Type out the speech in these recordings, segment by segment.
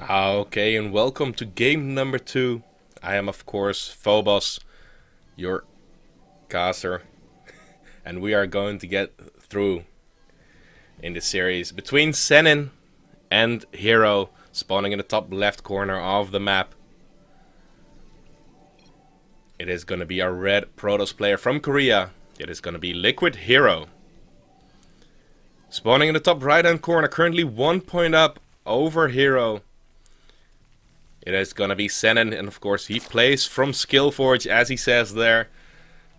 Okay, and welcome to game number 2. I am, of course, Phobos, your caster, and we are going to get through in this series between Senin and Hero, spawning in the top left corner of the map. It is going to be our red Protoss player from Korea. It is going to be Liquid'HerO. Spawning in the top right hand corner, currently 1 point up over Hero. It is gonna be Senin, and of course he plays from SkillForge, as he says there.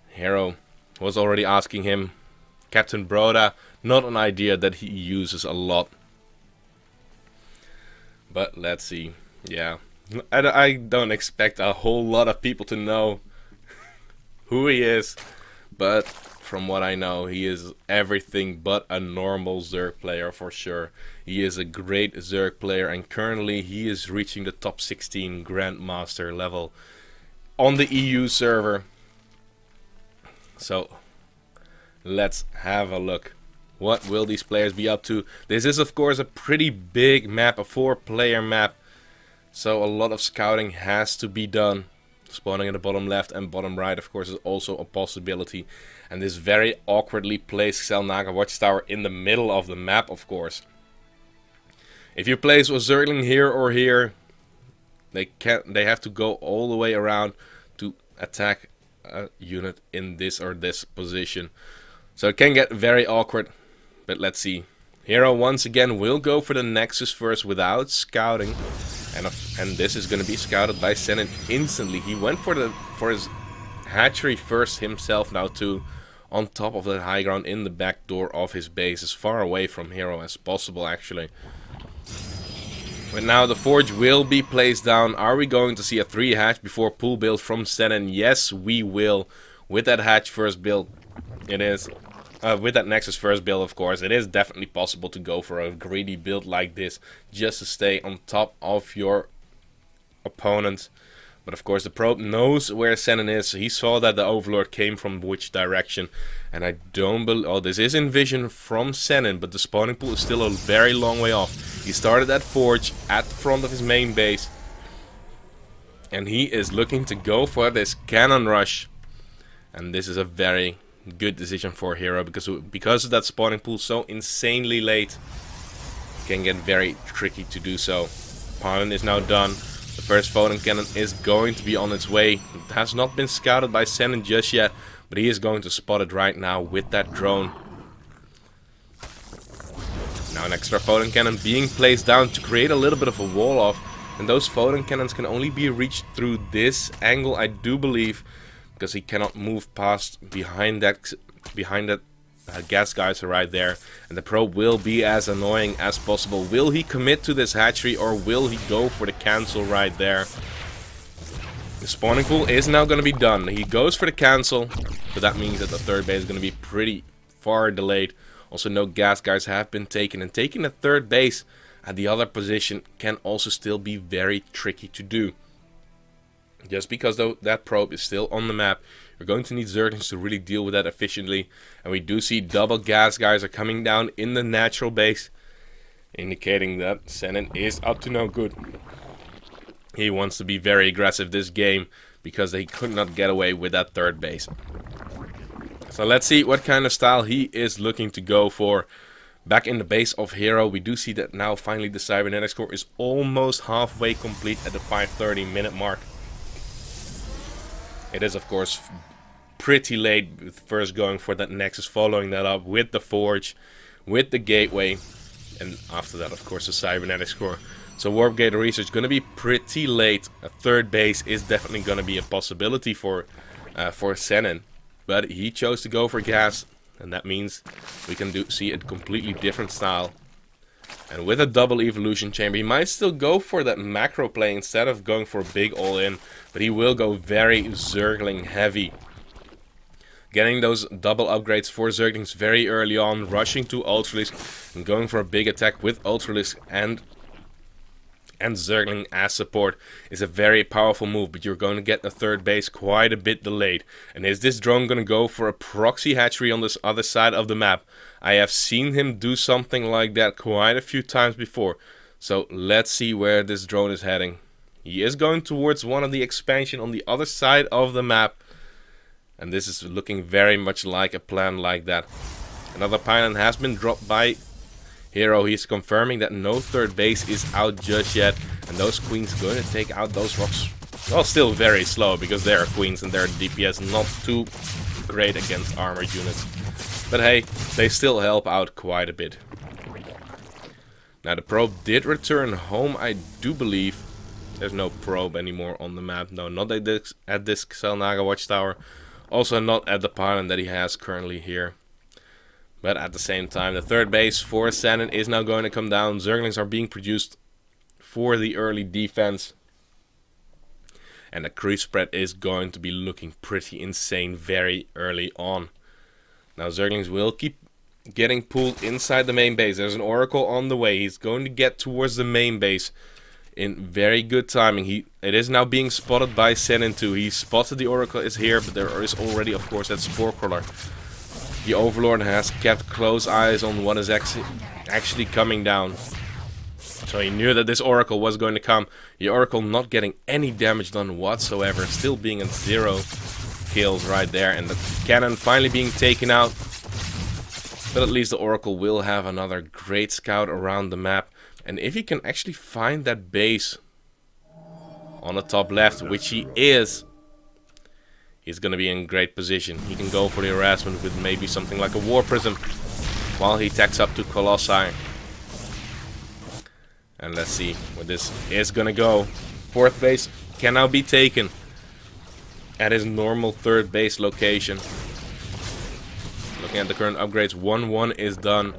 Hero was already asking him, Captain Broda, not an idea that he uses a lot. But let's see, yeah. I don't expect a whole lot of people to know who he is, but from what I know, he is everything but a normal Zerg player for sure. He is a great Zerg player, and currently he is reaching the top 16 Grandmaster level on the EU server. So let's have a look. What will these players be up to? This is of course a pretty big map, a 4-player map. So a lot of scouting has to be done. Spawning in the bottom left and bottom right, of course, is also a possibility. And this very awkwardly placed Xel'Naga watchtower in the middle of the map, of course. If you place a Zergling here or here, they have to go all the way around to attack a unit in this or this position. So it can get very awkward. But let's see. Hero once again will go for the Nexus first without scouting. And this is going to be scouted by Senin instantly. He went for his hatchery first himself now too, on top of the high ground in the back door of his base, as far away from Hero as possible actually. But now the forge will be placed down. Are we going to see a 3 hatch before pool build from Senin? Yes, we will. With that hatch first build, it is. With that Nexus first build, of course, it is definitely possible to go for a greedy build like this, just to stay on top of your opponent. But of course, the probe knows where Senin is. He saw that the Overlord came from which direction, and I don't believe. Oh, this is in vision from Senin, but the spawning pool is still a very long way off. He started that forge at the front of his main base, and he is looking to go for this cannon rush, and this is a very good decision for Hero, because of that spawning pool so insanely late, it can get very tricky to do so. Pylon is now done. The first photon cannon is going to be on its way. It has not been scouted by Senin just yet, but he is going to spot it right now with that drone. Now an extra photon cannon being placed down to create a little bit of a wall off, and those photon cannons can only be reached through this angle, I do believe, because he cannot move past behind that gas geyser right there. And the probe will be as annoying as possible. Will he commit to this hatchery, or will he go for the cancel right there? The spawning pool is now going to be done. He goes for the cancel, but that means that the third base is going to be pretty far delayed. Also, no gas guys have been taken, and taking the third base at the other position can also still be very tricky to do. Just because though that probe is still on the map, you're going to need Zerglings to really deal with that efficiently. And we do see double gas guys are coming down in the natural base, indicating that Senin is up to no good. He wants to be very aggressive this game, because he could not get away with that third base. So let's see what kind of style he is looking to go for. Back in the base of Hero, we do see that now finally the cybernetics core is almost halfway complete at the 5:30 minute mark. It is of course pretty late with first going for that Nexus, following that up with the Forge, with the Gateway, and after that of course the Cybernetics core. So Warp Gate research going to be pretty late. A third base is definitely going to be a possibility for Senin, but he chose to go for gas, and that means we can see a completely different style. And with a double evolution chamber, he might still go for that macro play instead of going for a big all-in, but he will go very Zergling heavy. Getting those double upgrades for Zerglings very early on, rushing to Ultralisk and going for a big attack with Ultralisk and Zergling as support is a very powerful move, but you're going to get the third base quite a bit delayed. And is this drone going to go for a proxy hatchery on this other side of the map? I have seen him do something like that quite a few times before. So let's see where this drone is heading. He is going towards one of the expansion on the other side of the map. And this is looking very much like a plan like that. Another pylon has been dropped by Hero. He's confirming that no third base is out just yet. And those queens going to take out those rocks. Well, still very slow because they are queens and their DPS not too great against armored units. But hey, they still help out quite a bit. Now the probe did return home, I do believe. There's no probe anymore on the map. No, not at this Xel'Naga watchtower. Also not at the pylon that he has currently here. But at the same time, the third base for Senin is now going to come down. Zerglings are being produced for the early defense. And the creep spread is going to be looking pretty insane very early on. Now Zerglings will keep getting pulled inside the main base. There's an Oracle on the way. He's going to get towards the main base in very good timing. It is now being spotted by Senin too. He spotted the Oracle is here, but there is already, of course, that Spore Crawler. The Overlord has kept close eyes on what is actually coming down. So he knew that this Oracle was going to come. The Oracle not getting any damage done whatsoever. Still being at 0 kills right there. And the cannon finally being taken out. But at least the Oracle will have another great scout around the map. And if he can actually find that base on the top left, which he is, he's going to be in great position. He can go for the harassment with maybe something like a War Prism while he tacks up to Colossi. And let's see where this is going to go. Fourth base can now be taken at his normal third base location. Looking at the current upgrades, 1-1 is done.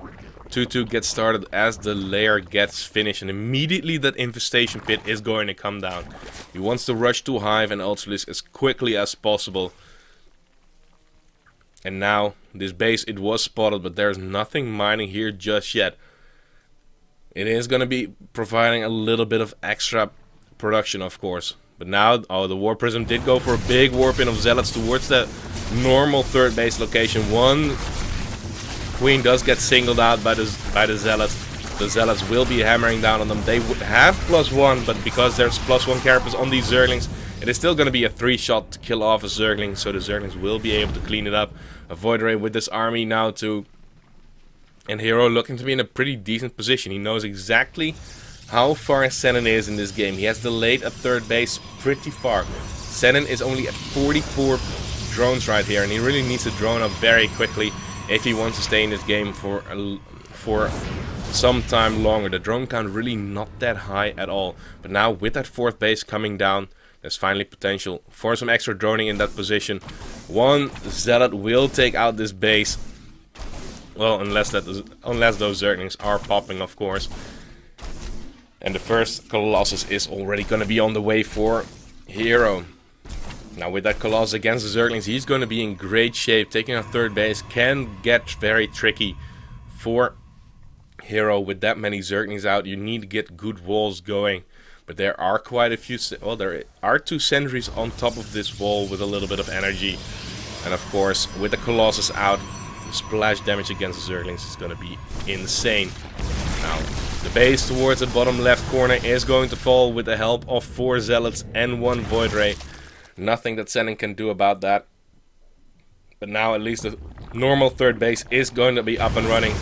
2-2 gets started as the layer gets finished, and immediately that infestation pit is going to come down. He wants to rush to Hive and Ultralisk as quickly as possible. And now, this base, it was spotted, but there's nothing mining here just yet. It is going to be providing a little bit of extra production, of course. But now, oh, the War Prism did go for a big warp-in of Zealots towards the normal third base location. One Queen does get singled out by the Zealots. The Zealots will be hammering down on them. They would have +1, but because there's +1 carapace on these Zerglings, it is still going to be a 3-shot to kill off a Zergling. So the Zerglings will be able to clean it up. A Void Ray with this army now too. And Hero looking to be in a pretty decent position. He knows exactly how far Senin is in this game. He has delayed at third base pretty far. Senin is only at 44 drones right here, and he really needs to drone up very quickly if he wants to stay in this game for some time longer. The drone count really not that high at all. But now with that fourth base coming down, there's finally potential for some extra droning in that position. One Zealot will take out this base. Well, unless those Zerglings are popping, of course. And the first Colossus is already going to be on the way for Hero. Now with that Colossus against the Zerglings, he's going to be in great shape. Taking a third base can get very tricky for Hero. With that many Zerglings out, you need to get good walls going. But there are quite a few, well, there are 2 sentries on top of this wall with a little bit of energy. And of course, with the Colossus out, splash damage against the Zerglings is going to be insane. Now, the base towards the bottom left corner is going to fall with the help of 4 Zealots and 1 Void Ray. Nothing that Senin can do about that. But now at least the normal third base is going to be up and running.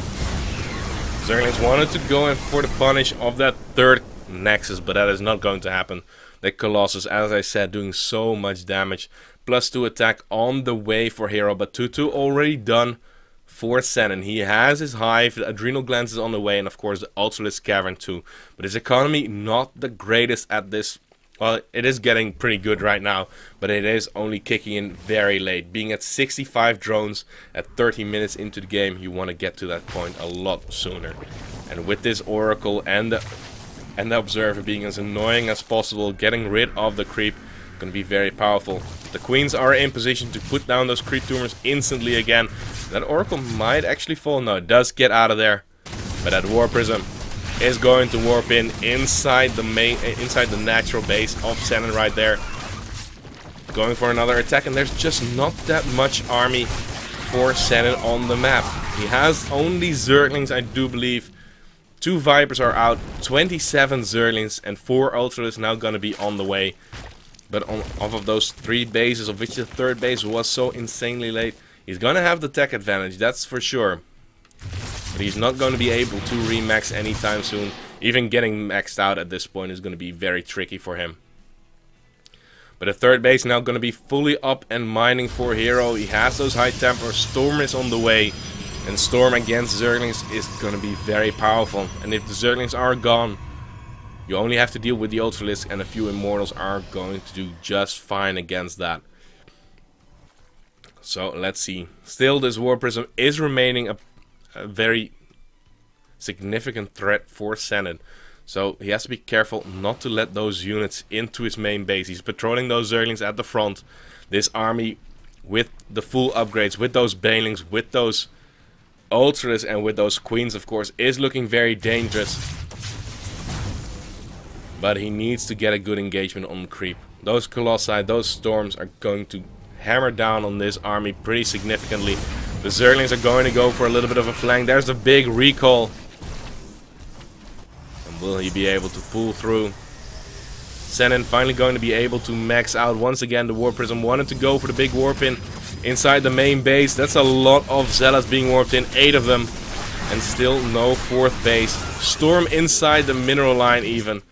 Zerglings wanted to go in for the punish of that third Nexus, but that is not going to happen. The Colossus, as I said, doing so much damage. +2 attack on the way for Hero, but 2-2 already done for Senin. He has his Hive, the Adrenal Glands is on the way, and of course the Ultralisk Cavern too. But his economy not the greatest at this. Well, it is getting pretty good right now, but it is only kicking in very late. Being at 65 drones at 30 minutes into the game, you want to get to that point a lot sooner. And with this Oracle and the Observer being as annoying as possible, getting rid of the creep, going to be very powerful. The Queens are in position to put down those creep tumors instantly again. That Oracle might actually fall. No, it does get out of there. But that War Prism is going to warp inside the natural base of Senin right there. Going for another attack, and there's just not that much army for Senin on the map. He has only Zerglings, I do believe, 2 Vipers are out, 27 Zerglings, and 4 Ultras now gonna be on the way. But off of those 3 bases, of which the 3rd base was so insanely late, he's gonna have the tech advantage, that's for sure. But he's not gonna be able to remax anytime soon. Even getting maxed out at this point is gonna be very tricky for him. But the 3rd base now gonna be fully up and mining for Hero. He has those high tempers, Storm is on the way. And Storm against Zerglings is gonna be very powerful. And if the Zerglings are gone, you only have to deal with the Ultralisk, and a few Immortals are going to do just fine against that. So let's see. Still, this War Prism is remaining a very significant threat for Senin. So he has to be careful not to let those units into his main base. He's patrolling those Zerglings at the front. This army with the full upgrades, with those Banelings, with those Ultras, and with those Queens, of course, is looking very dangerous. But he needs to get a good engagement on the creep. Those Colossi, those Storms are going to hammer down on this army pretty significantly. The Zerglings are going to go for a little bit of a flank. There's a big recall. And will he be able to pull through? Senin finally going to be able to max out once again. The War Prism wanted to go for the big warp in inside the main base. That's a lot of Zealots being warped in, 8 of them. And still no 4th base. Storm inside the mineral line even.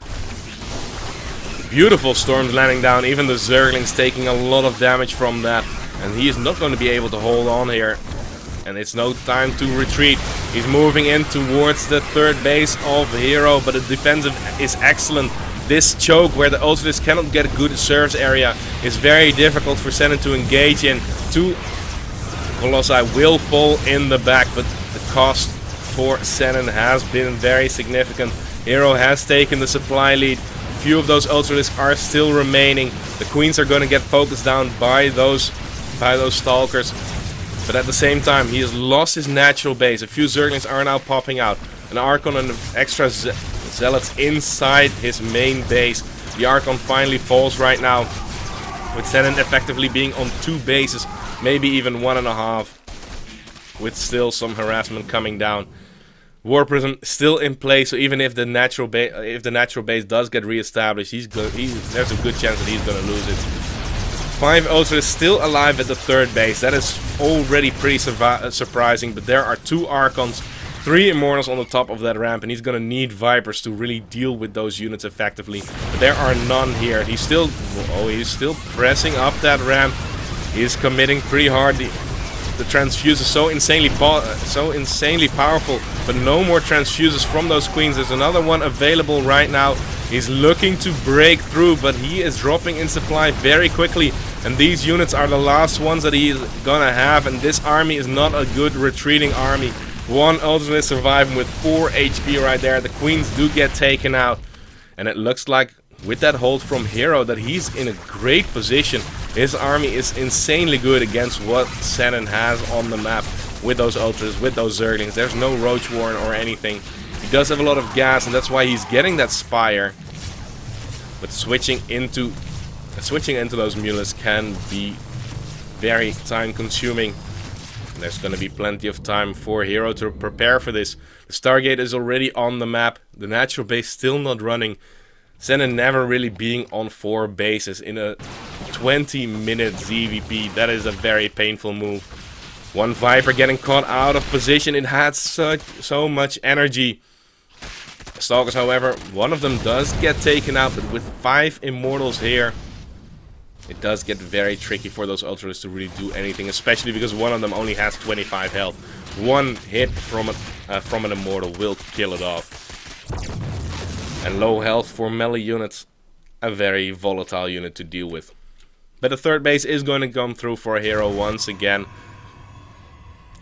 Beautiful Storms landing down. Even the Zerglings taking a lot of damage from that. And he is not going to be able to hold on here. And it's no time to retreat. He's moving in towards the 3rd base of Hero. But the defensive is excellent. This choke where the Ultras cannot get a good service area is very difficult for Senin to engage in. 2 Colossi will fall in the back, but the cost for Senin has been very significant. Hero has taken the supply lead. A few of those Ultralisks are still remaining. The Queens are going to get focused down by those Stalkers. But at the same time, he has lost his natural base. A few Zerglings are now popping out. An Archon and extra Zealots inside his main base. The Archon finally falls right now, with Senin effectively being on 2 bases, maybe even 1.5, with still some harassment coming down. War Prism still in place, so even if the natural base does get re-established, there's a good chance that he's gonna lose it. 5 Ultras still alive at the 3rd base. That is already pretty surprising, but there are 2 Archons, 3 Immortals on the top of that ramp, and he's gonna need Vipers to really deal with those units effectively. But there are none here. He's still pressing up that ramp. He's committing pretty hard. The transfuse is so insanely powerful, but no more transfuses from those Queens. There's another one available right now. He's looking to break through, but he is dropping in supply very quickly. And these units are the last ones that he's gonna have, and this army is not a good retreating army. 1 Ultimate surviving with 4 HP right there. The Queens do get taken out. And it looks like with that hold from Hero that he's in a great position. His army is insanely good against what Senin has on the map. With those Ultras, with those Zerglings. There's no Roach Warren or anything. He does have a lot of gas, and that's why he's getting that Spire. But switching into those Mules can be very time consuming. There's going to be plenty of time for Hero to prepare for this. The Stargate is already on the map. The natural base still not running. Senin never really being on 4 bases in a 20-minute ZVP. That is a very painful move. 1 Viper getting caught out of position. It had so much energy. Stalkers, however, one of them does get taken out. But with 5 Immortals here, it does get very tricky for those Ultras to really do anything, especially because one of them only has 25 health. 1 hit from an Immortal will kill it off. And low health for melee units, a very volatile unit to deal with. But the 3rd base is going to come through for Hero once again.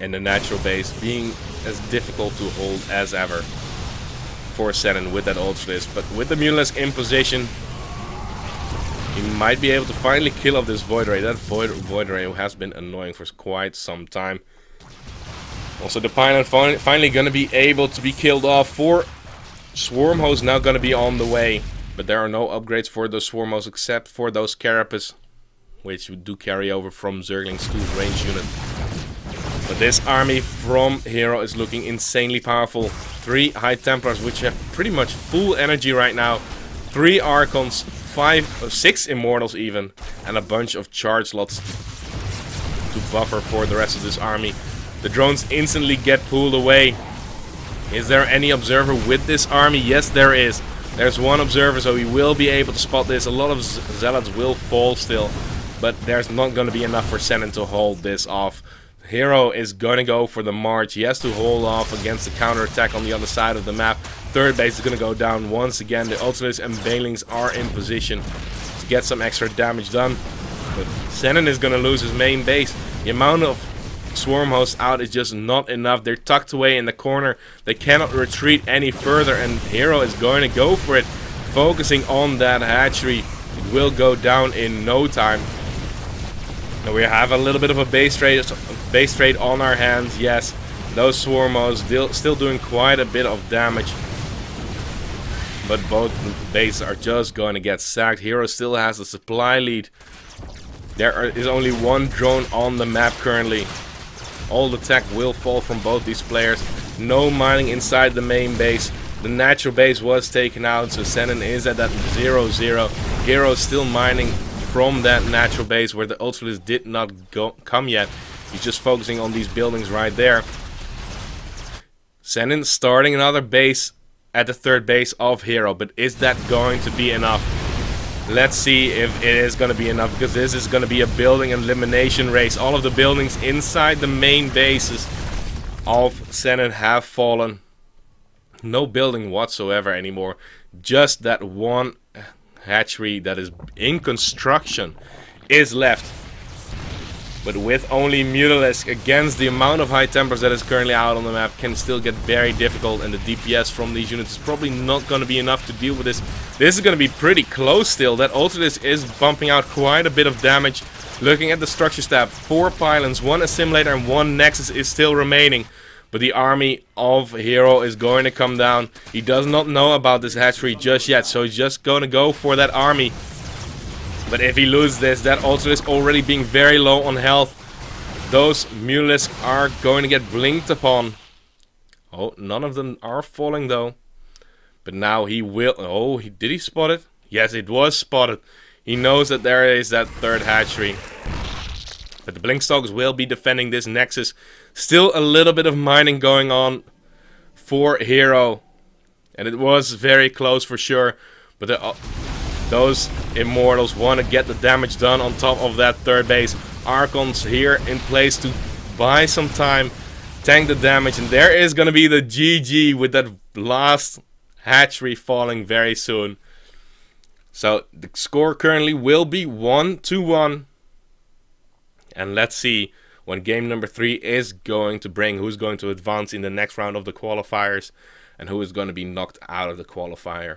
And the natural base being as difficult to hold as ever for Senin with that Ultralisk. But with the Mutalisk in position, he might be able to finally kill off this Void Ray. That Void Ray has been annoying for quite some time. Also, the Pilot finally gonna be able to be killed off. 4 Swarm Hosts now gonna be on the way. But there are no upgrades for those Swarm Hosts except for those Carapace, which do carry over from Zerglings to range unit. But this army from Hero is looking insanely powerful. 3 High Templars, which have pretty much full energy right now. 3 Archons, 6 Immortals even, and a bunch of charge slots to buffer for the rest of this army. The drones instantly get pulled away. Is there any observer with this army? Yes, there is. There's one observer, so he will be able to spot this. A lot of zealots will fall still, but there's not going to be enough for Senin to hold this off. Hero is going to go for the march. He has to hold off against the counterattack on the other side of the map. Third base is going to go down once again. The Ultimates and Banelings are in position to get some extra damage done. But Senin is going to lose his main base. The amount of swarm hosts out is just not enough. They're tucked away in the corner. They cannot retreat any further, and Hero is going to go for it. Focusing on that hatchery. It will go down in no time. Now we have a little bit of a base trade on our hands. Yes, those swarm hosts still doing quite a bit of damage. But both bases are just going to get sacked. Hero still has the supply lead. There is only one drone on the map currently. All the tech will fall from both these players. No mining inside the main base. The natural base was taken out, so Senin is at that 0-0. Hero is still mining from that natural base where the Ultimates did not come yet. He's just focusing on these buildings right there. Senin starting another base at the third base of Hero, but is that going to be enough? Let's see if it is going to be enough, because this is going to be a building elimination race. All of the buildings inside the main bases of Senin have fallen. No building whatsoever anymore. Just that one hatchery that is in construction is left. But with only Mutalisk against the amount of High Templars that is currently out on the map can still get very difficult, and the DPS from these units is probably not going to be enough to deal with this. This is going to be pretty close still. That Ultimatus is bumping out quite a bit of damage. Looking at the structure stab, 4 pylons, 1 assimilator and 1 nexus is still remaining. But the army of Hero is going to come down. He does not know about this hatchery just yet, so he's just going to go for that army. But if he loses this, that Ultimatus already being very low on health. Those Mutalisks are going to get blinked upon. Oh, none of them are falling though. But now he will... Oh, did he spot it? Yes, it was spotted. He knows that there is that third hatchery. But the Blinkstalkers will be defending this nexus. Still a little bit of mining going on for Hero. And it was very close for sure. But those Immortals want to get the damage done on top of that third base. Archons here in place to buy some time, tank the damage, and there is going to be the GG with that last hatchery falling very soon. So the score currently will be 1-1. And let's see what game number 3 is going to bring. Who's going to advance in the next round of the qualifiers, and who is going to be knocked out of the qualifier.